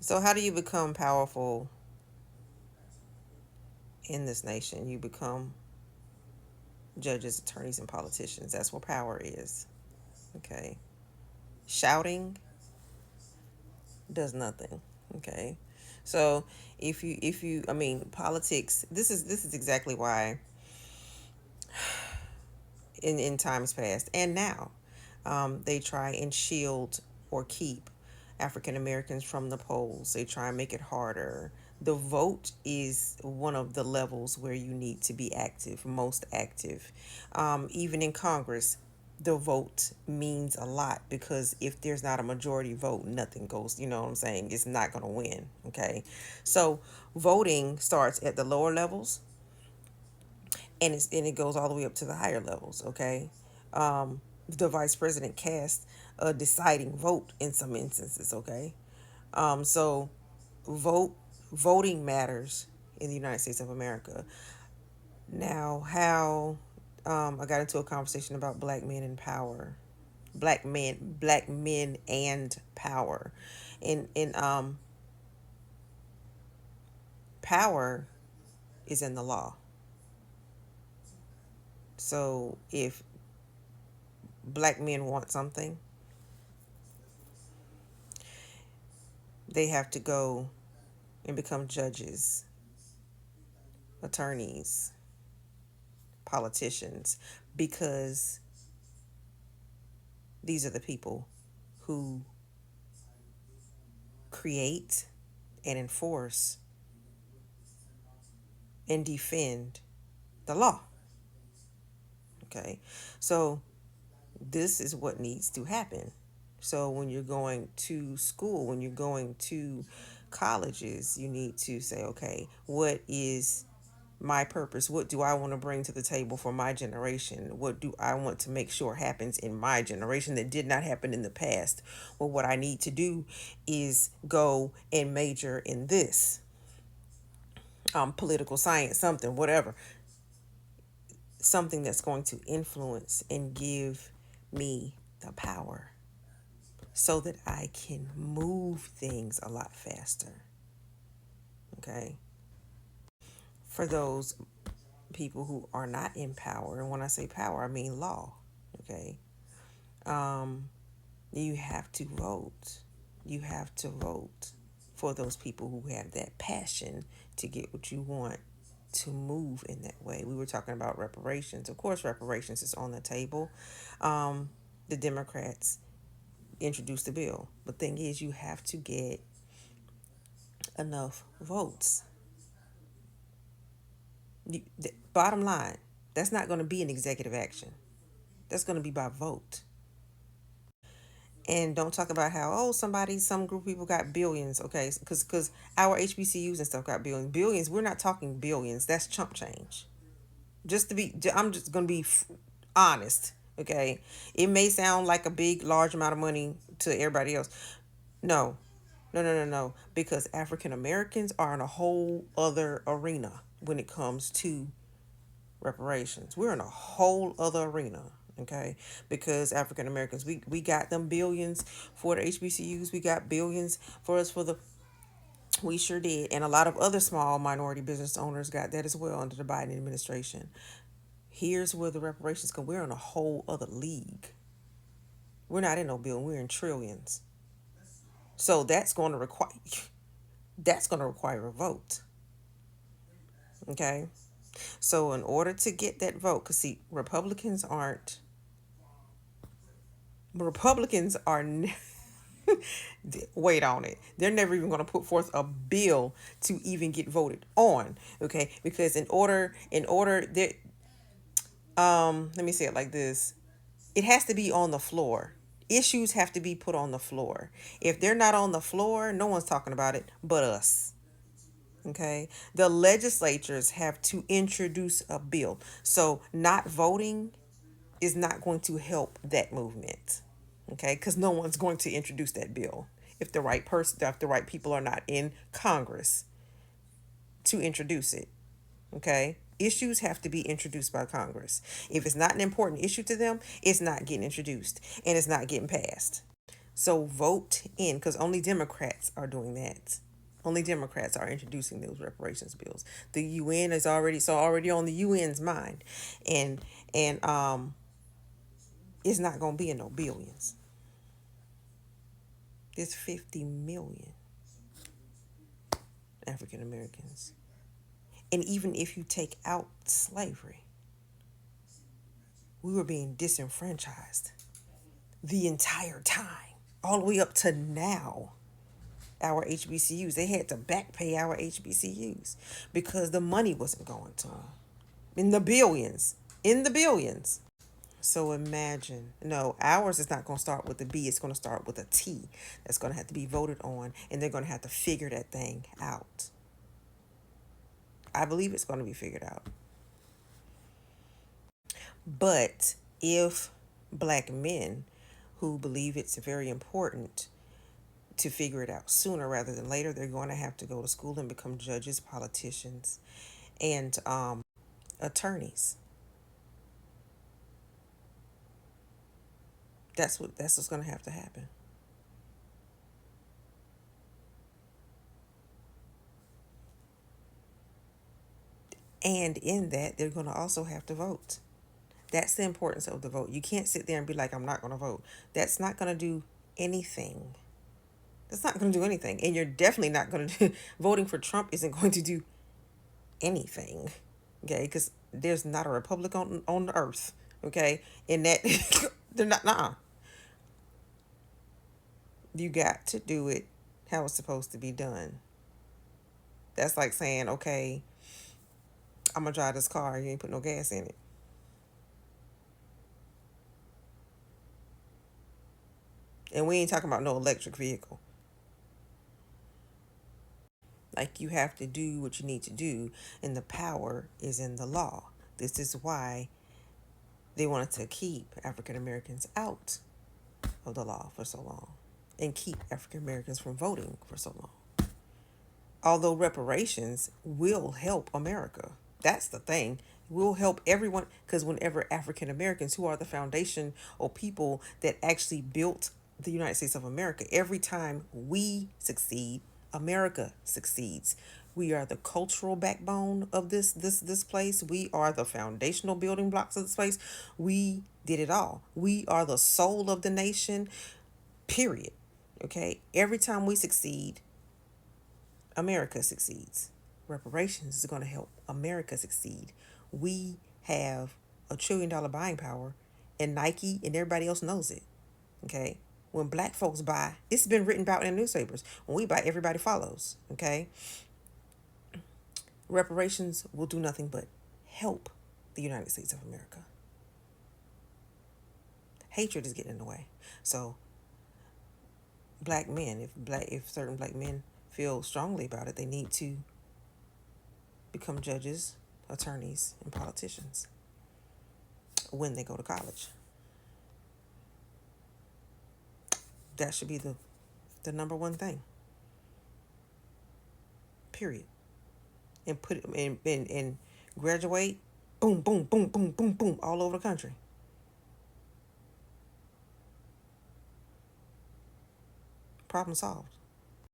So, how do you become powerful in this nation? You become judges, attorneys, and politicians. That's what power is. Okay. Shouting does nothing. Okay. So if you I mean politics, this is exactly why in times past and now they try and shield or keep African Americans from the polls. They try and make it harder. The vote is one of the levels where you need to be active, most active. Even in Congress, the vote means a lot because if there's not a majority vote, nothing goes, you know what I'm saying? It's not going to win. Okay. So voting starts at the lower levels and it goes all the way up to the higher levels. Okay. The vice president casts a deciding vote in some instances. Okay. So vote voting matters in the United States of America. Now, how I got into a conversation about black men in power, black men and power, and power is in the law. So if black men want something, they have to go and become judges, attorneys, politicians, because these are the people who create and enforce and defend the law. Okay. So this is what needs to happen. So when you're going to school, when you're going to colleges, you need to say, okay, what is my purpose? What do I want to bring to the table for my generation? What do I want to make sure happens in my generation that did not happen in the past? Well, what I need to do is go and major in this, political science, something, whatever, something that's going to influence and give me the power so that I can move things a lot faster. Okay. For those people who are not in power, and when I say power, I mean law. Okay. Um, you have to vote. You have to vote for those people who have that passion to get what you want to move in that way. We were talking about reparations. Of course, reparations is on the table. The Democrats introduced the bill. But thing is, you have to get enough votes. The bottom line, that's not going to be an executive action. That's going to be by vote. And don't talk about how some group of people got billions. Okay, because our HBCUs and stuff got billions. We're not talking billions. That's chump change. I'm just gonna be honest. Okay, it may sound like a big, large amount of money to everybody else. No, no. Because African Americans are in a whole other arena when it comes to reparations. We're in a whole other arena. Okay, because African Americans, we got them billions for the HBCUs. We got billions for us for the we sure did. And a lot of other small minority business owners got that as well under the Biden administration. Here's where the reparations come. We're in a whole other league. We're not in no billion. We're in trillions. So that's going to require a vote. Okay. So in order to get that vote, because see, Republicans are wait on it. They're never even going to put forth a bill to even get voted on. Okay, because in order there, let me say it like this: it has to be on the floor. Issues have to be put on the floor. If they're not on the floor, no one's talking about it but us. Okay. The legislatures have to introduce a bill. So not voting is not going to help that movement. Okay. Because no one's going to introduce that bill if the right people are not in Congress to introduce it. Okay. Issues have to be introduced by Congress. If it's not an important issue to them, it's not getting introduced and it's not getting passed. So vote in, because only Democrats are doing that. Only Democrats are introducing those reparations bills. The UN is already on the UN's mind, and it's not gonna be in no billions. There's 50 million African Americans, and even if you take out slavery, we were being disenfranchised the entire time, all the way up to now. Our HBCUs, they had to back pay our HBCUs because the money wasn't going to them. In the billions. In the billions. So imagine, no, ours is not going to start with a B, it's going to start with a T that's going to have to be voted on, and they're going to have to figure that thing out. I believe it's going to be figured out. But if black men who believe it's very important to figure it out sooner rather than later, they're going to have to go to school and become judges, politicians, and attorneys. That's what's going to have to happen. And in that, they're going to also have to vote. That's the importance of the vote. You can't sit there and be like, I'm not going to vote. That's not going to do anything. That's not going to do anything. And you're definitely not going to do, voting for Trump isn't going to do anything. Okay? Because there's not a republic on the earth. Okay? And that, they're not, nah. You got to do it how it's supposed to be done. That's like saying, okay, I'm going to drive this car. You ain't put no gas in it. And we ain't talking about no electric vehicle. Like, you have to do what you need to do, and the power is in the law. This is why they wanted to keep African Americans out of the law for so long and keep African Americans from voting for so long. Although reparations will help America. That's the thing. Will help everyone, because whenever African Americans, who are the foundation or people that actually built the United States of America, every time we succeed, America succeeds. We are the cultural backbone of this place. We are the foundational building blocks of this place. We did it all. We are the soul of the nation. Period. Okay? Every time we succeed, America succeeds. Reparations is going to help America succeed. We have $1 trillion buying power, and Nike and everybody else knows it. Okay? When black folks buy, it's been written about in the newspapers. When we buy, everybody follows. Okay? Reparations will do nothing but help the United States of America. Hatred is getting in the way. So black men, if certain black men feel strongly about it, they need to become judges, attorneys, and politicians when they go to college. That should be the number one thing. Period. And put it and graduate, boom, boom, boom, boom, boom, boom, all over the country. Problem solved.